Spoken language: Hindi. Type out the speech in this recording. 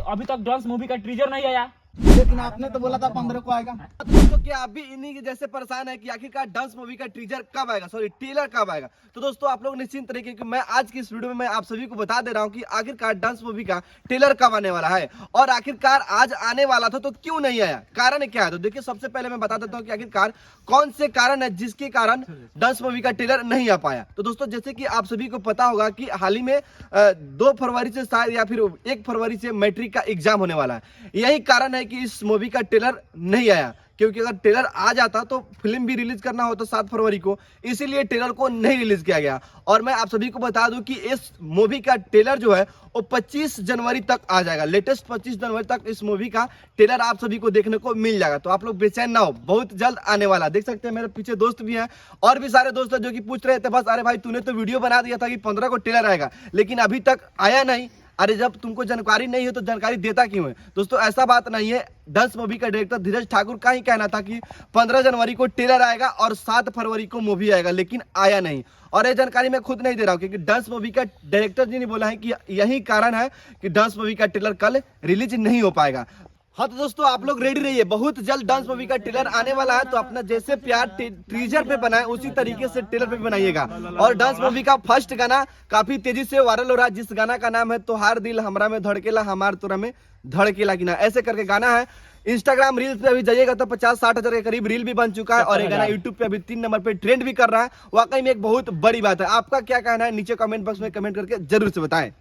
अभी तक डांस मूवी का ट्रीजर नहीं आया। लेकिन आपने तो बोला था 15 को आएगा। तो दोस्तों क्या आप भी इन्हीं के जैसे परेशान है कि आखिरकार डांस मूवी का टीजर कब आएगा, सॉरी ट्रेलर कब आएगा। तो दोस्तों आप लोग निश्चिंत रहिए कि मैं आज की इस वीडियो में मैं आप सभी को बता दे रहा हूं कि आखिरकार डांस मूवी का ट्रेलर कब आने वाला है और आखिरकार आज आने वाला था तो क्यों नहीं आया, कारण क्या है। तो देखिए सबसे पहले मैं बता देता हूँ कि आखिरकार कौन से कारण है जिसके कारण डांस मूवी का ट्रेलर नहीं आ पाया। तो दोस्तों जैसे कि आप सभी को पता होगा कि हाल ही में 2 फरवरी से शायद या फिर 1 फरवरी से मैट्रिक का एग्जाम होने वाला है। यही कारण है कि इस मूवी का ट्रेलर नहीं आया, क्योंकि अगर ट्रेलर आ जाता तो फिल्म भी रिलीज करना होता 7 फरवरी को, इसीलिए ट्रेलर को नहीं रिलीज किया गया। और मैं आप सभी को बता दूं कि इस मूवी का ट्रेलर जो है वो 25 जनवरी तक आ जाएगा। लेटेस्ट 25 जनवरी तक इस मूवी का ट्रेलर आप सभी को देखने को मिल जाएगा। तो आप लोग बेचैन ना हो, बहुत जल्द आने वाला। देख सकते हैं मेरे पीछे दोस्त भी हैं और भी सारे दोस्त हैं जो कि पूछ रहे थे बस अरे भाई तूने तो वीडियो बना दिया था कि 15 को ट्रेलर आएगा, लेकिन अभी तक आया नहीं। अरे जब तुमको जानकारी नहीं है तो जानकारी देता क्यों है। दोस्तों ऐसा बात नहीं है। डांस मूवी का डायरेक्टर धीरज ठाकुर का ही कहना था कि 15 जनवरी को ट्रेलर आएगा और 7 फरवरी को मूवी आएगा, लेकिन आया नहीं। और ये जानकारी मैं खुद नहीं दे रहा हूँ क्योंकि डांस मूवी का डायरेक्टर जी ने बोला है कि यही कारण है कि डांस मूवी का ट्रेलर कल रिलीज नहीं हो पाएगा। हाँ तो दोस्तों आप लोग रेडी रहिए, बहुत जल्द डांस मूवी का ट्रेलर आने वाला है। तो अपना जैसे प्यार टीजर पे बनाए उसी तरीके से ट्रेलर पे बनाइएगा। और डांस मूवी का फर्स्ट गाना काफी तेजी से वायरल हो रहा है, जिस गाना का नाम है तोहार दिल हमरा में धड़केला हमार तोरा में धड़केला गिना, ऐसे करके गाना है। इंस्टाग्राम रील्स पे अभी जाइएगा तो 50-60 हजार के करीब रील भी बन चुका है और ये गाना यूट्यूब पे अभी 3 नंबर पे ट्रेंड भी कर रहा है। वाकई में एक बहुत बड़ी बात है। आपका क्या कहना है नीचे कमेंट बॉक्स में कमेंट करके जरूर से बताएं।